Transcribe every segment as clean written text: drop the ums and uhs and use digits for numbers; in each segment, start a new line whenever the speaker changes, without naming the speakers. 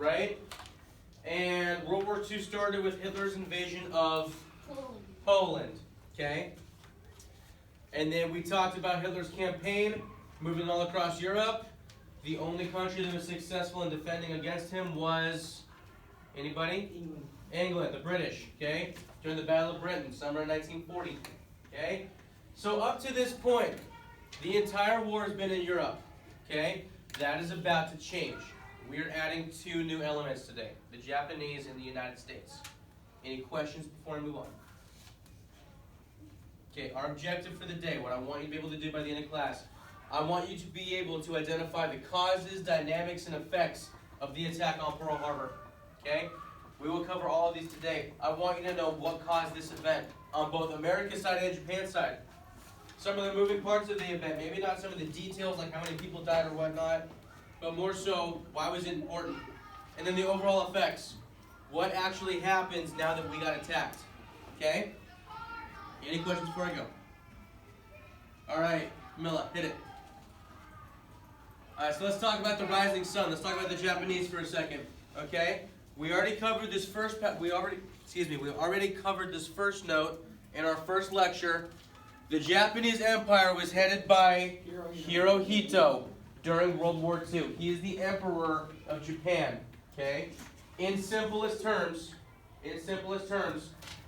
right? And World War II started with Hitler's invasion of Poland, okay? And then we talked about Hitler's campaign, moving all across Europe. The only country that was successful in defending against him was, anybody?
England.
England, the British, okay? During the Battle of Britain, summer of 1940, okay? So up to this point, the entire war has been in Europe, okay? That is about to change. We are adding two new elements today, the Japanese and the United States. Any questions before I move on? Okay, our objective for the day, what I want you to be able to do by the end of class, I want you to be able to identify the causes, dynamics, and effects of the attack on Pearl Harbor, okay? We will cover all of these today. I want you to know what caused this event on both America's side and Japan's side. Some of the moving parts of the event, maybe not some of the details like how many people died or whatnot, but more so, why was it important? And then the overall effects. What actually happens now that we got attacked? Okay? Any questions before I go? Alright, Camilla, hit it. Alright, so let's talk about the rising sun. Let's talk about the Japanese for a second. Okay? We already covered this we already covered this first note in our first lecture. The Japanese Empire was headed by Hirohito during World War II. He is the emperor of Japan. Okay? In simplest terms,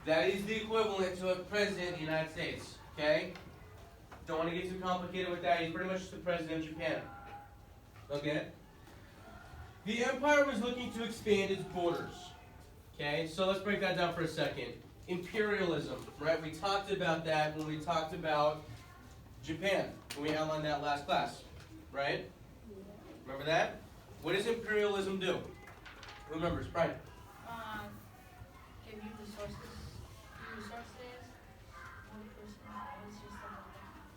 that is the equivalent to a president of the United States. Okay? Don't want to get too complicated with that. He's pretty much the president of Japan. Okay? The empire was looking to expand its borders. Okay? So let's break that down for a second. Imperialism, right? We talked about that when we talked about Japan, when we outlined that last class, right? Remember that? What does imperialism do? Who remembers? Brian?
Give you resources, one person,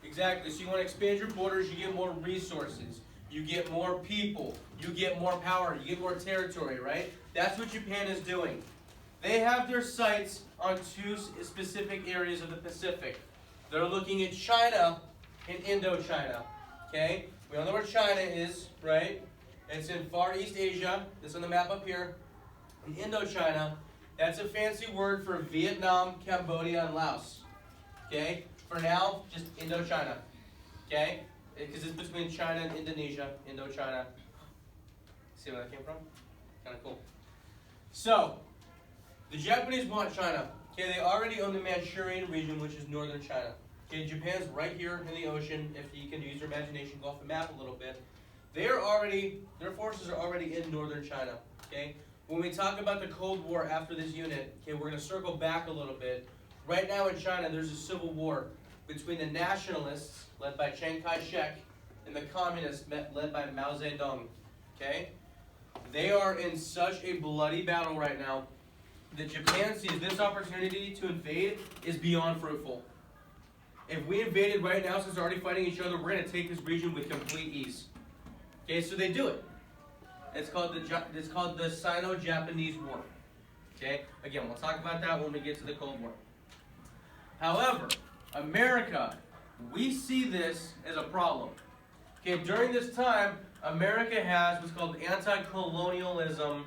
Exactly. So you want to expand your borders, you get more resources, you get more people, you get more power, you get more territory, right? That's what Japan is doing. They have their sights on two specific areas of the Pacific. They're looking at China and Indochina. Okay? We all know where China is, right? It's in Far East Asia. It's on the map up here. And Indochina, that's a fancy word for Vietnam, Cambodia, and Laos. Okay? For now, just Indochina. Okay? Because it's between China and Indonesia. Indochina. See where that came from? Kind of cool. So, the Japanese want China. Okay, they already own the Manchurian region, which is northern China. Okay, Japan's right here in the ocean. If you can use your imagination, go off the map a little bit. Their forces are already in northern China. Okay, when we talk about the Cold War after this unit, okay, we're going to circle back a little bit. Right now in China, there's a civil war between the nationalists, led by Chiang Kai-shek, and the communists, led by Mao Zedong. Okay, they are in such a bloody battle right now that Japan sees this opportunity to invade is beyond fruitful. If we invaded right now, since they're already fighting each other, we're going to take this region with complete ease. Okay, so they do it. It's called the Sino-Japanese War. Okay, again, we'll talk about that when we get to the Cold War. However, America, we see this as a problem. Okay, during this time, America has what's called anti-colonialism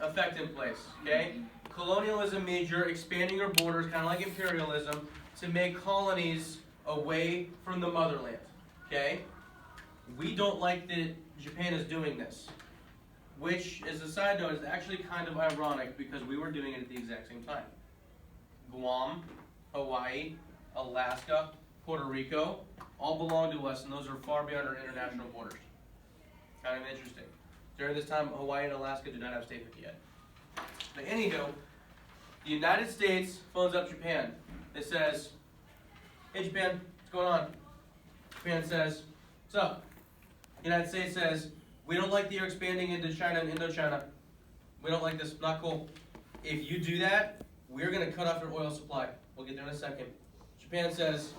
effect in place. Okay, colonialism means you're expanding your borders, kind of like imperialism, to make colonies away from the motherland. Okay, we don't like that Japan is doing this, which, as a side note, is actually kind of ironic because we were doing it at the exact same time. Guam, Hawaii, Alaska, Puerto Rico, all belong to us, and those are far beyond our international borders. Kind of interesting. During this time, Hawaii and Alaska do not have statehood yet. But anywho, the United States phones up Japan. It says, "Hey Japan, what's going on?" Japan says, "What's up?" The United States says, "We don't like that you're expanding into China and Indochina. We don't like this. Not cool. If you do that, we're going to cut off your oil supply." We'll get there in a second. Japan says,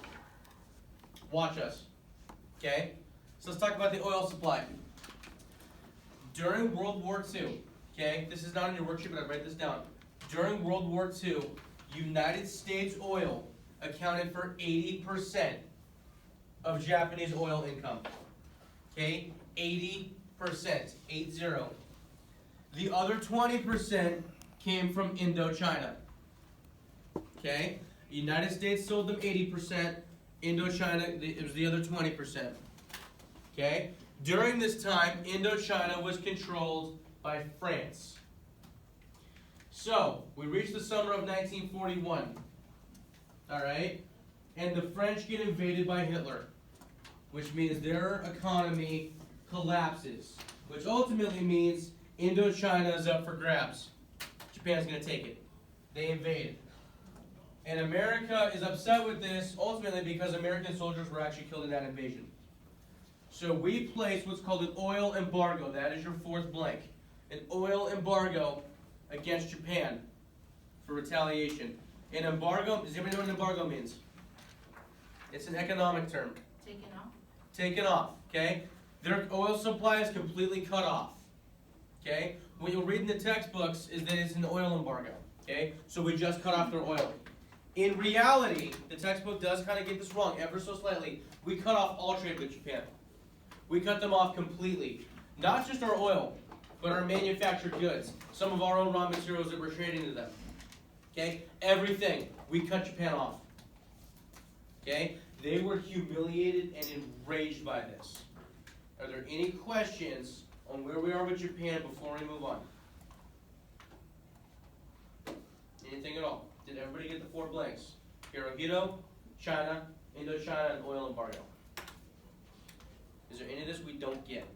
"Watch us." Okay? So let's talk about the oil supply. During World War II, okay, this is not in your worksheet, but I write this down. During World War II, United States oil accounted for 80% of Japanese oil income. Okay? 80%. 80. The other 20% came from Indochina. Okay? The United States sold them 80%. Indochina, it was the other 20%. Okay? During this time, Indochina was controlled by France. So, we reached the summer of 1941. Alright? And the French get invaded by Hitler, which means their economy collapses, which ultimately means Indochina is up for grabs. Japan's going to take it. They invade. And America is upset with this, ultimately because American soldiers were actually killed in that invasion. So we placed what's called an oil embargo. That is your fourth blank. An oil embargo against Japan for retaliation. An embargo, does anybody know what an embargo means? It's an economic term.
Taken off?
Taken off, okay? Their oil supply is completely cut off, okay? What you'll read in the textbooks is that it's an oil embargo, okay? So we just cut off their oil. In reality, the textbook does kind of get this wrong ever so slightly. We cut off all trade with Japan. We cut them off completely. Not just our oil, but our manufactured goods. Some of our own raw materials that we're trading to them. Okay? Everything. We cut Japan off. Okay? They were humiliated and enraged by this. Are there any questions on where we are with Japan before we move on? Anything at all? Did everybody get the four blanks? Hirohito, China, Indochina, and oil embargo. Is there any of this we don't get?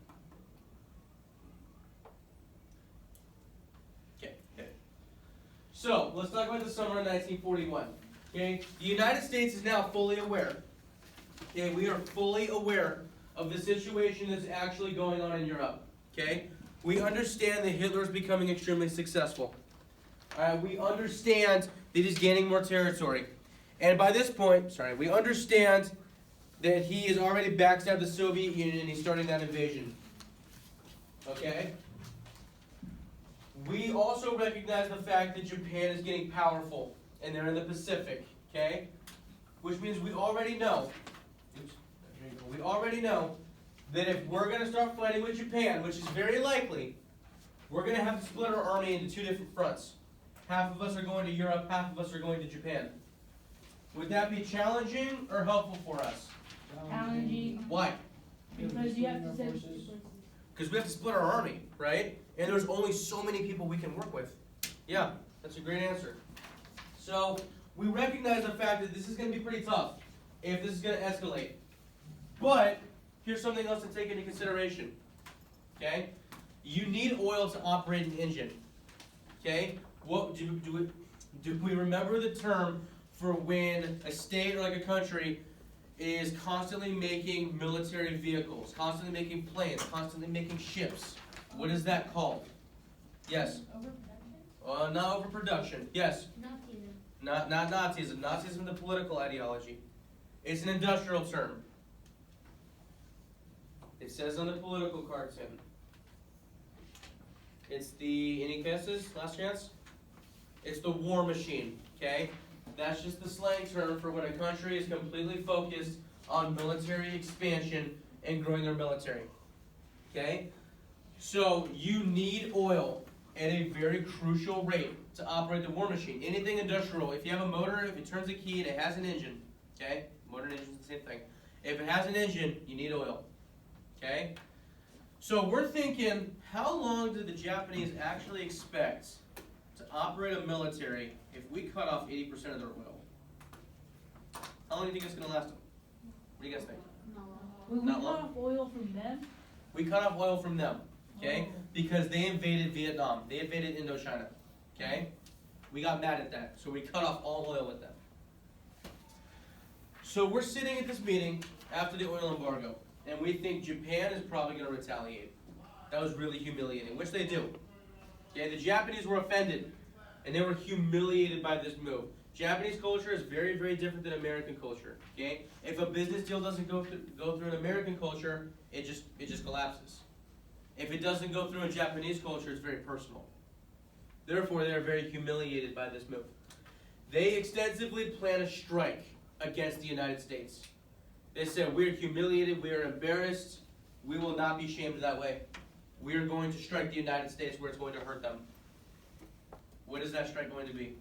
Okay, good. So, let's talk about the summer of 1941. Okay, the United States is now fully aware. Okay, we are fully aware of the situation that's actually going on in Europe. Okay, we understand that Hitler is becoming extremely successful. We understand that he's gaining more territory. And by this point, we understand that he has already backstabbed the Soviet Union and he's starting that invasion. Okay? We also recognize the fact that Japan is getting powerful and they're in the Pacific. Okay? Which means we already know, that if we're going to start fighting with Japan, which is very likely, we're going to have to split our army into two different fronts. Half of us are going to Europe, half of us are going to Japan. Would that be challenging or helpful for us?
Challenging.
Why?
Because you have to send.
Because we have to split our army, right? And there's only so many people we can work with. Yeah, that's a great answer. So, we recognize the fact that this is going to be pretty tough if this is going to escalate. But, here's something else to take into consideration. Okay? You need oil to operate an engine. Okay? What do we remember the term for when a state or like a country is constantly making military vehicles, constantly making planes, constantly making ships? What is that called? Yes.
Overproduction?
Not overproduction. Yes.
Nazism.
Not Nazism. Nazism, the political ideology. It's an industrial term. It says on the political cartoon. It's the, any guesses? Last chance? It's the war machine, okay? That's just the slang term for when a country is completely focused on military expansion and growing their military, okay? So you need oil at a very crucial rate to operate the war machine. Anything industrial, if you have a motor, if it turns a key and it has an engine, okay? Motor and engine is the same thing. If it has an engine, you need oil, okay? So we're thinking, how long do the Japanese actually expect to operate a military if we cut off 80% of their oil? How long do you think it's going to last them? What do you guys think?
No.
Will we
Not
cut
long.
off oil from them?
We cut off oil from them, okay?
Oh.
Because they invaded Vietnam. They invaded Indochina, okay? We got mad at that, so we cut off all oil with them. So we're sitting at this meeting after the oil embargo, and we think Japan is probably going to retaliate. That was really humiliating, which they do. Okay, the Japanese were offended, and they were humiliated by this move. Japanese culture is very, very different than American culture. Okay, if a business deal doesn't go through an American culture, it just collapses. If it doesn't go through in Japanese culture, it's very personal. Therefore, they are very humiliated by this move. They extensively plan a strike against the United States. They said, we're humiliated, we are embarrassed, we will not be shamed that way. we are going to strike the United States where it's going to hurt them. What is that strike going to be?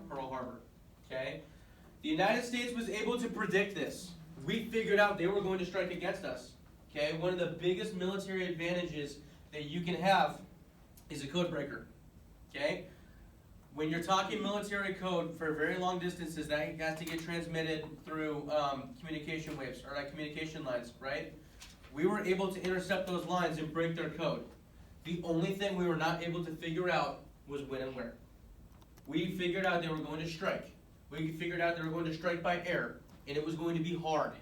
Pearl Harbor. Okay? The United States was able to predict this. We figured out they were going to strike against us. Okay? One of the biggest military advantages that you can have is a code breaker. Okay? When you're talking military code for very long distances, that has to get transmitted through communication waves, or like communication lines, right? We were able to intercept those lines and break their code. The only thing we were not able to figure out was when and where. We figured out they were going to strike. We figured out they were going to strike by air, and it was going to be hard.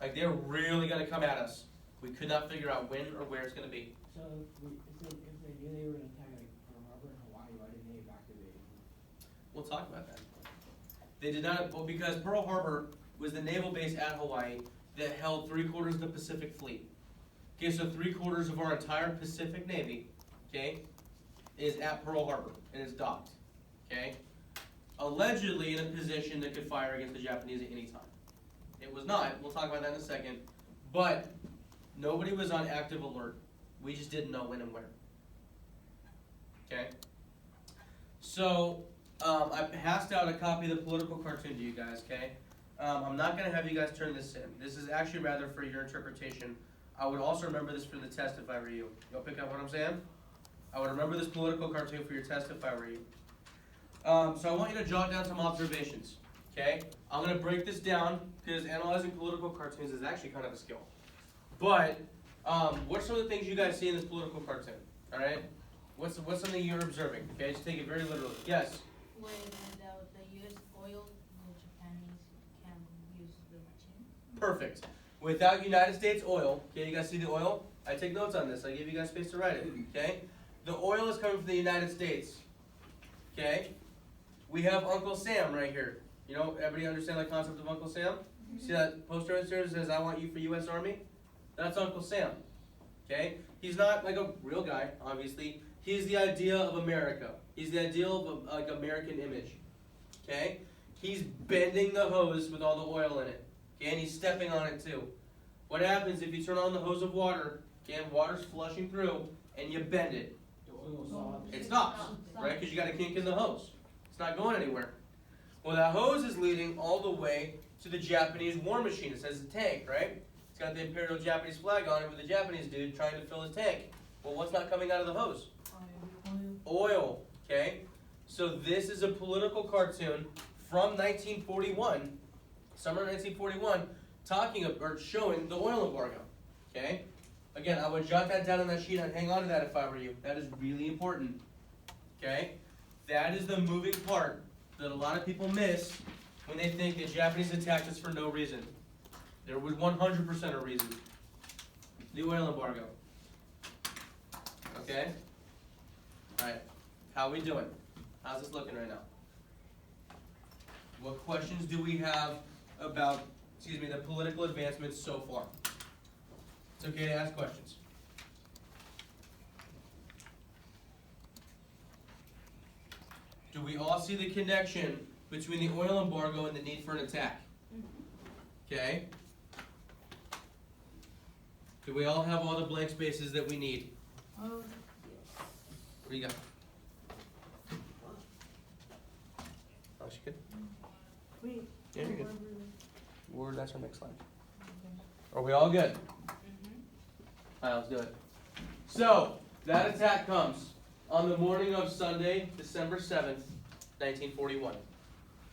Like, they're really going to come at us. We could not figure out when or where it's going to be.
So if they knew they were going to attack like Pearl Harbor and Hawaii, why didn't they evacuate?
We'll talk about that. They did not, well, because Pearl Harbor was the naval base at Hawaii that held 3/4 of the Pacific Fleet. Okay, so 3/4 of our entire Pacific Navy, okay, is at Pearl Harbor and is docked, okay? Allegedly in a position that could fire against the Japanese at any time. It was not, we'll talk about that in a second, but nobody was on active alert. We just didn't know when and where. Okay? So, I passed out a copy of the political cartoon to you guys, okay? I'm not going to have you guys turn this in. This is actually rather for your interpretation. I would also remember this for the test if I were you. Y'all pick up what I'm saying? I would remember this political cartoon for your test if I were you. So I want you to jot down some observations, okay? I'm going to break this down because analyzing political cartoons is actually kind of a skill. But, what's some of the things you guys see in this political cartoon, all right? What's something you're observing, okay? Just take it very literally. Yes?
With the US oil, the Japanese can use the machine.
Perfect. Without United States oil, okay, you guys see the oil? I take notes on this. I give you guys space to write it, okay? The oil is coming from the United States, okay? We have Uncle Sam right here. You know, everybody understand the concept of Uncle Sam? See that poster right there that says, "I want you for U.S. Army"? That's Uncle Sam, okay? He's not like a real guy, obviously. He's the idea of America. He's the ideal of like American image, okay? He's bending the hose with all the oil in it, okay? And he's stepping on it too. What happens if you turn on the hose of water, okay, and water's flushing through, and you bend it?
The oil stops.
It stops, right? Because you got a kink in the hose. It's not going anywhere. Well, that hose is leading all the way to the Japanese war machine. It says the tank, right? It's got the Imperial Japanese flag on it with the Japanese dude trying to fill his tank. Well, what's not coming out of the hose? Oil, okay? So this is a political cartoon from 1941, summer 1941, talking about, or showing the oil embargo, okay? Again, I would jot that down on that sheet and hang on to that if I were you. That is really important, okay? That is the moving part that a lot of people miss when they think the Japanese attacked us for no reason. There was 100% a reason. The oil embargo. Okay? Alright. How are we doing? How's this looking right now? What questions do we have about, the political advancements so far? It's okay to ask questions. Do we all see the connection between the oil embargo and the need for an attack? Okay? Do we all have all the blank spaces that we need?
Oh,
What do you got? Oh, she good?
wait.
Yeah, you're good. Word, that's our next slide. Are we all good? Alright, let's do it. So, that attack comes on the morning of Sunday, December 7th, 1941.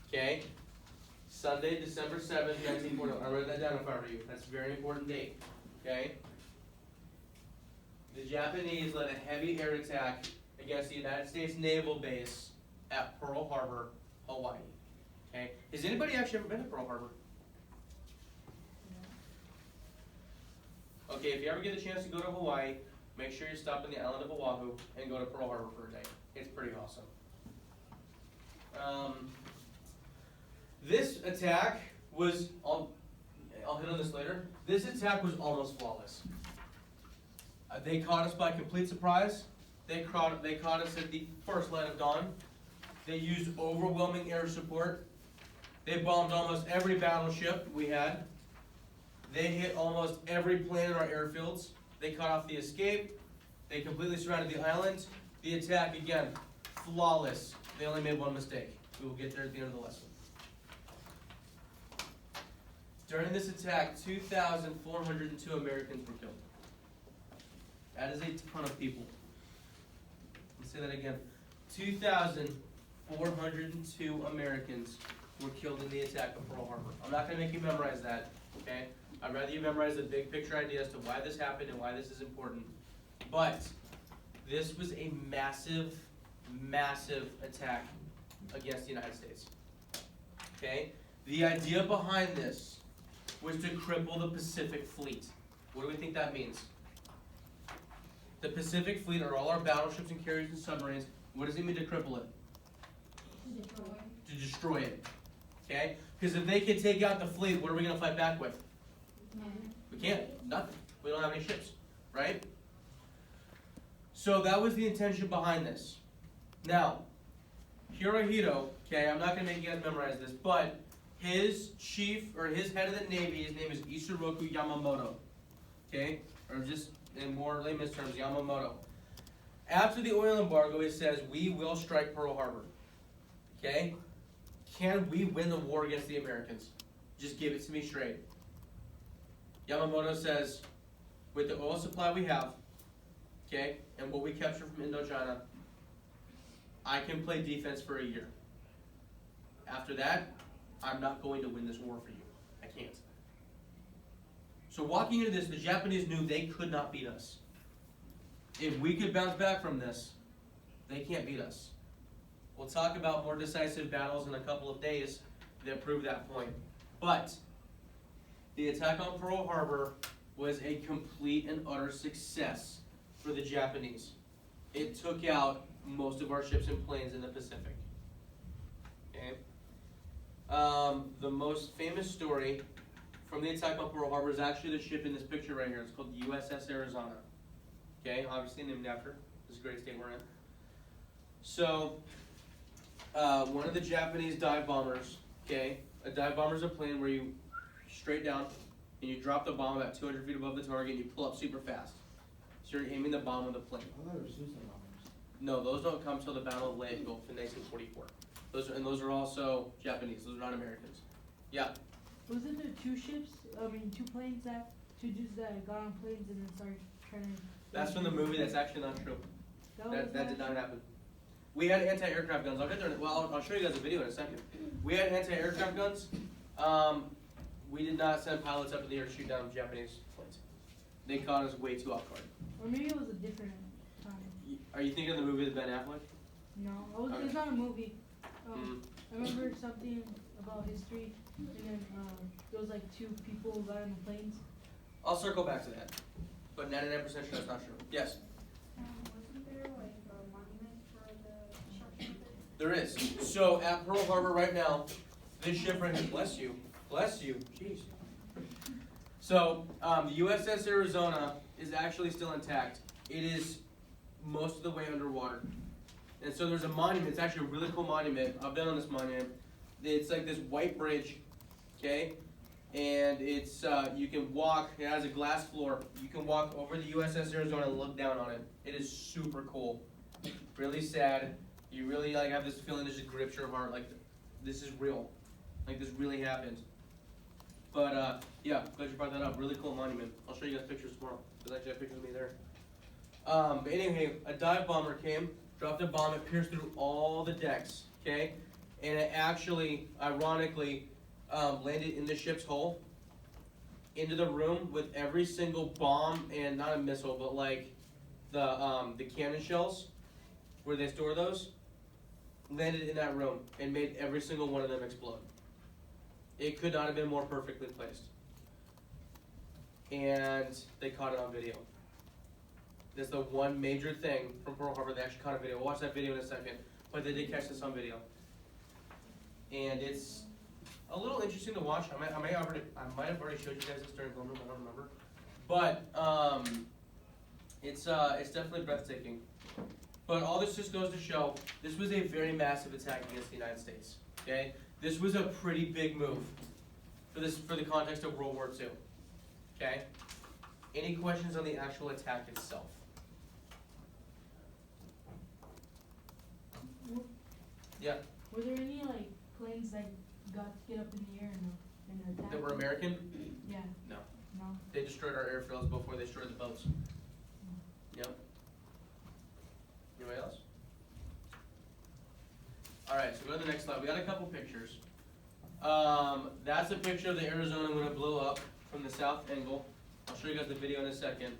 Okay? Sunday, December 7th, 1941. I wrote that down if I were you. That's a very important date. Okay? The Japanese led a heavy air attack against the United States naval base at Pearl Harbor, Hawaii. Okay? Has anybody actually ever been to Pearl Harbor? Okay, if you ever get a chance to go to Hawaii, make sure you stop in the island of Oahu and go to Pearl Harbor for a day. It's pretty awesome. This attack was, I'll hit on this later, this attack was almost flawless. They caught us by complete surprise. They caught us at the first light of dawn. They used overwhelming air support. They bombed almost every battleship we had. They hit almost every plane in our airfields. They cut off the escape. They completely surrounded the island. The attack, again, flawless. They only made one mistake. We will get there at the end of the lesson. During this attack, 2,402 Americans were killed. That is a ton of people. Let's say that again. 2,402 Americans were killed in the attack of Pearl Harbor. I'm not going to make you memorize that, okay? I'd rather you memorize the big picture idea as to why this happened and why this is important. But this was a massive, massive attack against the United States. Okay? The idea behind this was to cripple the Pacific Fleet. What do we think that means? The Pacific Fleet are all our battleships and carriers and submarines. What does it mean to cripple it? To destroy it. Okay? Because if they can take out the fleet, what are we going to fight back with? We can't. Nothing. We don't have any ships. Right? So that was the intention behind this. Now, Hirohito, okay, I'm not going to make you guys memorize this, but his chief, or his head of the Navy, his name is Isoroku Yamamoto. Okay? Or just in more layman's terms, Yamamoto. After the oil embargo, it says, we will strike Pearl Harbor. Okay? Can we win the war against the Americans? Just give it to me straight. Yamamoto says, with the oil supply we have, okay, and what we captured from Indochina, I can play defense for a year. After that, I'm not going to win this war for you. I can't. So walking into this, the Japanese knew they could not beat us. If we could bounce back from this, they can't beat us. We'll talk about more decisive battles in a couple of days that prove that point. But the attack on Pearl Harbor was a complete and utter success for the Japanese. It took out most of our ships and planes in the Pacific. Okay. The most famous story from the attack on Pearl Harbor is actually the ship in this picture right here. It's called the USS Arizona. Okay, obviously named after this great state we're in. So, one of the Japanese dive bombers, okay, a dive bomber is a plane where you straight down and you drop the bomb about 200 feet above the target and you pull up super fast. So you're aiming the bomb on the plane.
I thought it was suicide bombers.
No, those don't come till the Battle of Leyte Gulf in 1944. Those are also Japanese. Those are not Americans. Yeah.
Wasn't there two planes that, two dudes that got on planes and then started trying to...
That's from the movie. That's actually not true. That did not happen. We had anti-aircraft guns. I'll get there. Well, I'll show you guys a video in a second. We had anti-aircraft guns. We did not send pilots up in the air to shoot down Japanese planes. They caught us way too off guard.
Or maybe it was a different time.
Are you thinking of the movie with Ben Affleck?
No, it's not a movie. I remember something about history, and then there was like two people who got on the planes.
I'll circle back to that. But 99% sure that's not true. Yes?
Wasn't there like a monument for the destruction of it?
There is. So at Pearl Harbor right now, this ship right here, bless you, jeez. So the USS Arizona is actually still intact. It is most of the way underwater. And so there's a monument, it's actually a really cool monument. I've been on this monument. It's like this white bridge, okay? And it's, you can walk, it has a glass floor. You can walk over the USS Arizona and look down on it. It is super cool. Really sad. You really like have this feeling that just grips your heart, like this is real. Like this really happened. But yeah, glad you brought that up. Really cool monument. I'll show you guys pictures tomorrow. Because I actually have pictures of me there. But anyway, a dive bomber came, dropped a bomb, it pierced through all the decks, okay? And it actually, ironically, landed in the ship's hull, into the room with every single bomb and not a missile, but like the cannon shells, where they store those, landed in that room and made every single one of them explode. It could not have been more perfectly placed. And they caught it on video. That's the one major thing from Pearl Harbor. They actually caught a video. We'll watch that video in a second. But they did catch this on video. And it's a little interesting to watch. I might have already showed you guys this during Glowroom, I don't remember. But it's definitely breathtaking. But all this just goes to show, this was a very massive attack against the United States. Okay? This was a pretty big move for the context of World War II. Okay? Any questions on the actual attack itself? Yeah.
Were there any like planes that got to get up in the air and attack?
That were American?
Yeah.
No.
No.
They destroyed our airfields before they destroyed the boats. Yep. Anybody else? Alright, so go to the next slide. We got a couple pictures. That's a picture of the Arizona when it blew up from the south angle. I'll show you guys the video in a second.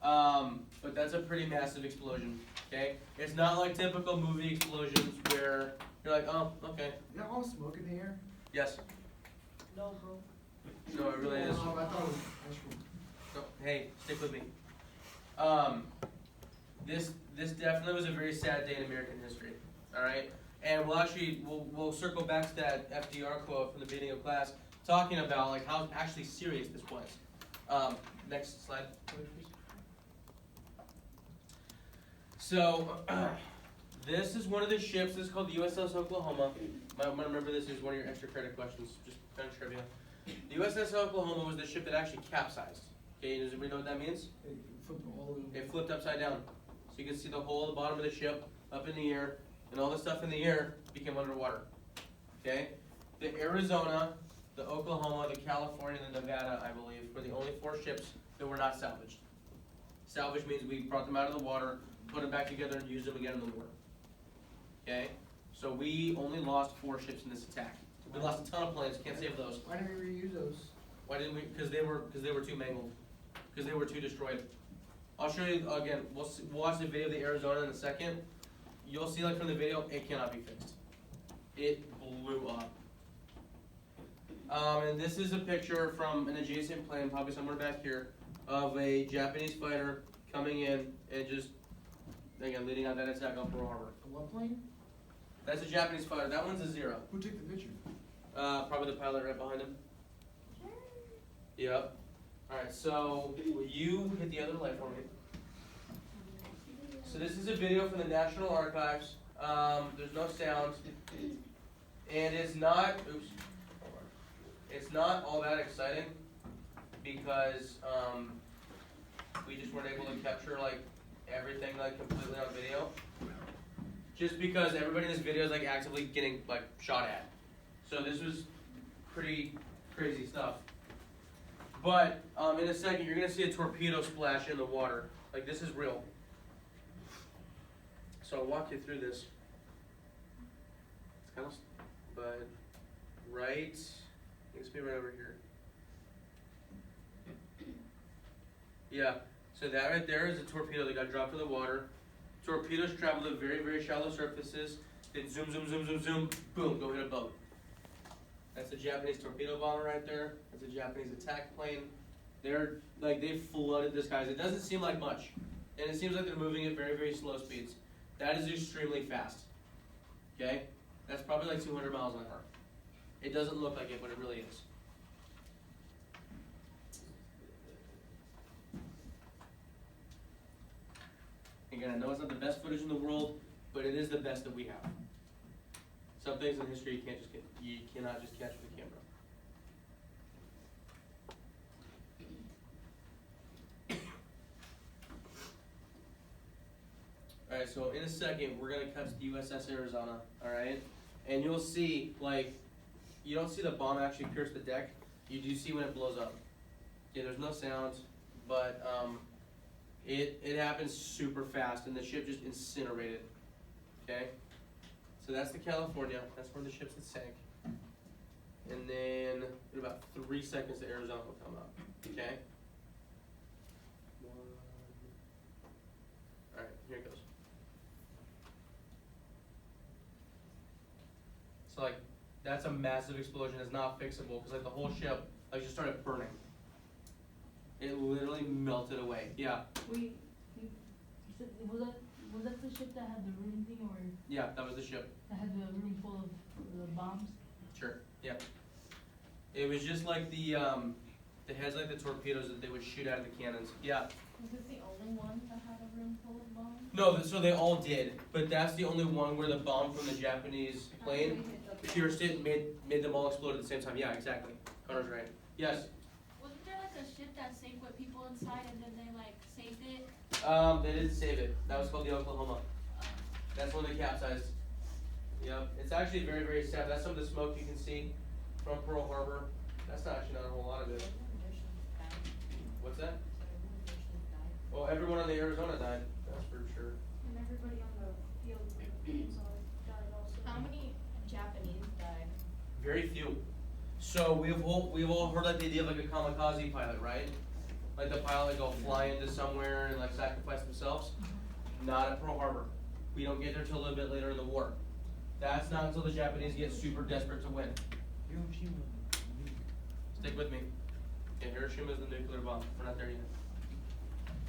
But that's a pretty massive explosion, okay? It's not like typical movie explosions where you're like, oh, okay.
Is that all smoke in the air?
Yes.
No, bro.
No, it really is.
Oh, I thought it was ice cream.
No, hey, stick with me. This definitely was a very sad day in American history. All right, and we'll circle back to that FDR quote from the beginning of class, talking about like how actually serious this was. Next slide. So, this is one of the ships. This is called the USS Oklahoma. Might want to remember this is one of your extra credit questions, just kind of trivia. The USS Oklahoma was the ship that actually capsized. Okay, does everybody know what that means?
It flipped all the way.
It flipped upside down. So you can see the whole of the bottom of the ship up in the air, and all the stuff in the air became underwater. Okay? The Arizona, the Oklahoma, the California, and the Nevada, I believe, were the only 4 ships that were not salvaged. Salvage means we brought them out of the water, put them back together, and used them again in the war. Okay? So we only lost 4 ships in this attack. We lost a ton of planes, can't save those.
Why didn't we reuse those?
Why didn't we? Because they were too mangled. Because they were too destroyed. I'll show you again. We'll watch the video of the Arizona in a second. You'll see, like from the video, it cannot be fixed. It blew up. And this is a picture from an adjacent plane, probably somewhere back here, of a Japanese fighter coming in and just, again, leading out that attack on Pearl Harbor.
What plane?
That's a Japanese fighter. That one's a Zero.
Who took the picture?
Probably the pilot right behind him. Yep. Alright, so will you hit the other light for me? So this is a video from the National Archives. There's no sound. And it's not, oops, it's not all that exciting because we just weren't able to capture like everything like completely on video. Just because everybody in this video is like actively getting like shot at. So this was pretty crazy stuff. But in a second, you're gonna see a torpedo splash in the water. Like this is real. So I'll walk you through this. It's kind of, but right, it's be right over here. Yeah. So that right there is a torpedo that got dropped in the water. Torpedoes travel to very, very shallow surfaces. Then zoom, zoom, zoom, zoom, zoom, boom, go hit a boat. That's a Japanese torpedo bomber right there. That's a Japanese attack plane. They're like they flooded the skies. It doesn't seem like much, and it seems like they're moving at very, very slow speeds. That is extremely fast. Okay, that's probably like 200 miles an hour. It doesn't look like it, but it really is. Again, I know it's not the best footage in the world, but it is the best that we have. Some things in history you cannot just catch with a camera. Alright, so in a second we're gonna cut to the USS Arizona, alright? And you'll see, like, you don't see the bomb actually pierce the deck. You do see when it blows up. Yeah, there's no sound, but it happens super fast and the ship just incinerated. Okay? So that's the California, that's one of the ships that sank. And then in about 3 seconds the Arizona will come up. Okay? Alright, here it goes. So like that's a massive explosion, it's not fixable because like the whole ship like just started burning. It literally melted away. Yeah.
Wait, was that the ship that had the room thing, or
Yeah, that was the ship.
that had the room full of the bombs?
Sure. Yeah. It was just like the heads like the torpedoes that they would shoot out of the cannons. Yeah.
Was this the only one that had a room full of bombs?
No, so they all did, but that's the only one where the bomb from the Japanese plane pierced it and made them all explode at the same time. Yeah, exactly. Connor's right. Yes.
Wasn't there like
the ship that sank with people inside and then they like saved it?
They didn't save it. That was called the Oklahoma. That's when they capsized. Yep. It's actually very, very sad. That's some of the smoke you can see from Pearl Harbor. That's not actually not a whole lot of it. What's that? Well, everyone on the Arizona died. That's for sure.
And everybody on the field died also.
How many Japanese died?
Very few. So we've all heard like the idea of like a kamikaze pilot, right? Like the pilot go fly into somewhere and like sacrifice themselves. Not at Pearl Harbor. We don't get there till a little bit later in the war. That's not until the Japanese get super desperate to win.
Hiroshima.
Stick with me. Yeah, Hiroshima is the nuclear bomb. We're not there yet.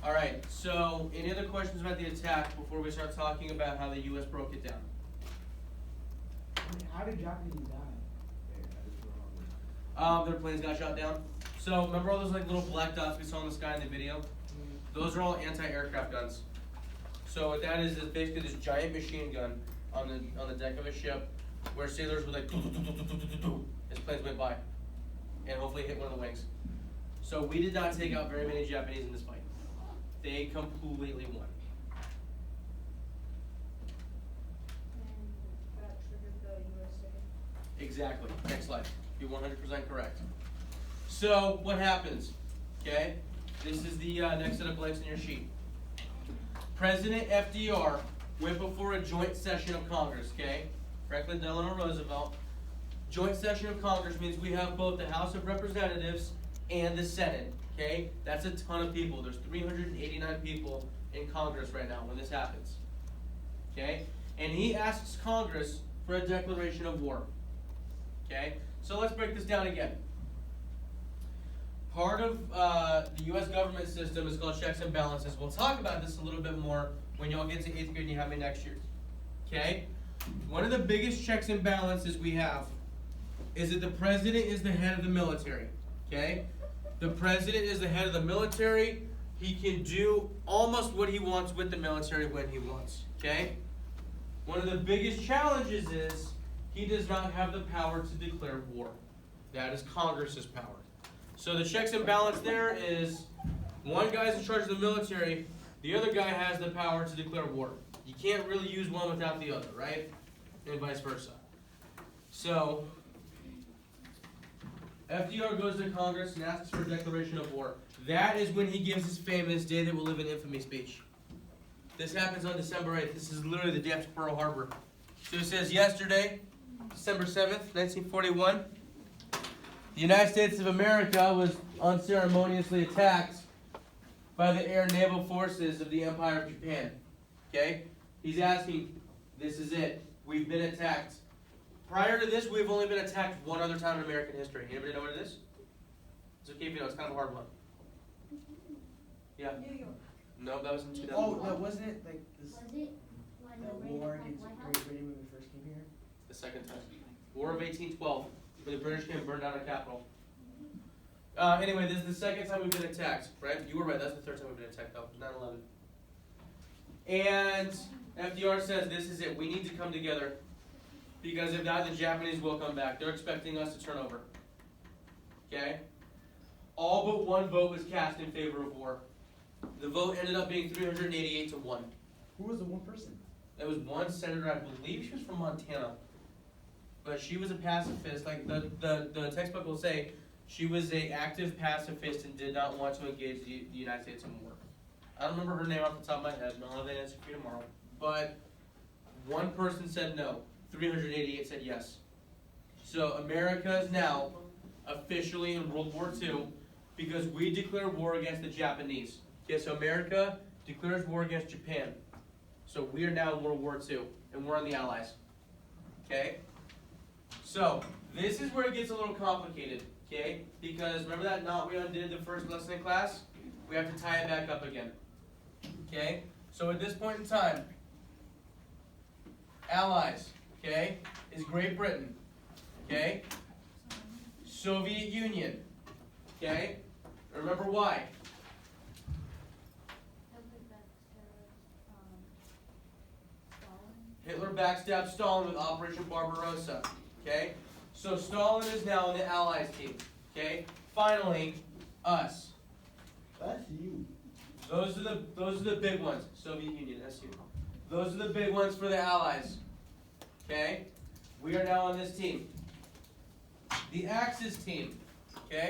All right. So, any other questions about the attack before we start talking about how the U.S. broke it down?
How did Japanese die?
Their planes got shot down. So, remember all those like little black dots we saw in the sky in the video? Those are all anti-aircraft guns. So what that is basically this giant machine gun on the deck of a ship, where sailors would like as planes went by, and hopefully hit one of the wings. So we did not take out very many Japanese in this fight. They completely won.
And that triggered the USA.
Exactly. Next slide. You're 100% correct. So what happens? Okay, this is the next set of blanks in your sheet. President FDR went before a joint session of Congress, okay? Franklin Delano Roosevelt. Joint session of Congress means we have both the House of Representatives and the Senate, okay? That's a ton of people. There's 389 people in Congress right now when this happens, okay? And he asks Congress for a declaration of war, okay? So let's break this down again. Part of the U.S. government system is called checks and balances. We'll talk about this a little bit more when y'all get to 8th grade and you have me next year. Okay? One of the biggest checks and balances we have is that the president is the head of the military. Okay? The president is the head of the military. He can do almost what he wants with the military when he wants. Okay? One of the biggest challenges is he does not have the power to declare war. That is Congress's power. So the checks and balance there is one guy's in charge of the military, the other guy has the power to declare war. You can't really use one without the other, right? And vice versa. So FDR goes to Congress and asks for a declaration of war. That is when he gives his famous Day That Will Live in Infamy speech. This happens on December 8th. This is literally the day after Pearl Harbor. So it says yesterday, December 7th, 1941, the United States of America was unceremoniously attacked by the air and naval forces of the Empire of Japan. Okay? He's asking, this is it. We've been attacked. Prior to this, we've only been attacked one other time in American history. Anybody know what it is? It's okay if you know, it's kind of a hard one. Yeah?
New York.
No, that was in 2001.
Oh, that wasn't it like this,
Was it when
the
the raid
war
attacked
against
White House?
Great Britain when we first came here?
The second time. War of 1812, where the British came and burned down our capital. Anyway, this is the second time we've been attacked, right? You were right, that's the third time we've been attacked, though, 9/11. And FDR says, this is it, we need to come together, because if not, the Japanese will come back. They're expecting us to turn over. Okay? All but one vote was cast in favor of war. The vote ended up being 388 to 1.
Who was the one person?
There was one senator, I believe she was from Montana, but she was a pacifist. Like the textbook will say, she was an active pacifist and did not want to engage the United States in war. I don't remember her name off the top of my head, and I'll have that answer for you tomorrow. But one person said no, 388 said yes. So America is now officially in World War II because we declared war against the Japanese. Okay, so America declares war against Japan. So we are now in World War II, and we're on the Allies. Okay? So, this is where it gets a little complicated, okay? Because remember that knot we undid the first lesson in class? We have to tie it back up again. Okay? So at this point in time, Allies, okay, is Great Britain, okay? Soviet Union, okay? Remember why? Hitler backstabbed Stalin with Operation Barbarossa, okay? So Stalin is now on the Allies team, okay? Finally, us.
That's you.
Those are the big ones. Soviet Union, SU. Those are the big ones for the Allies. Okay? We are now on this team. The Axis team.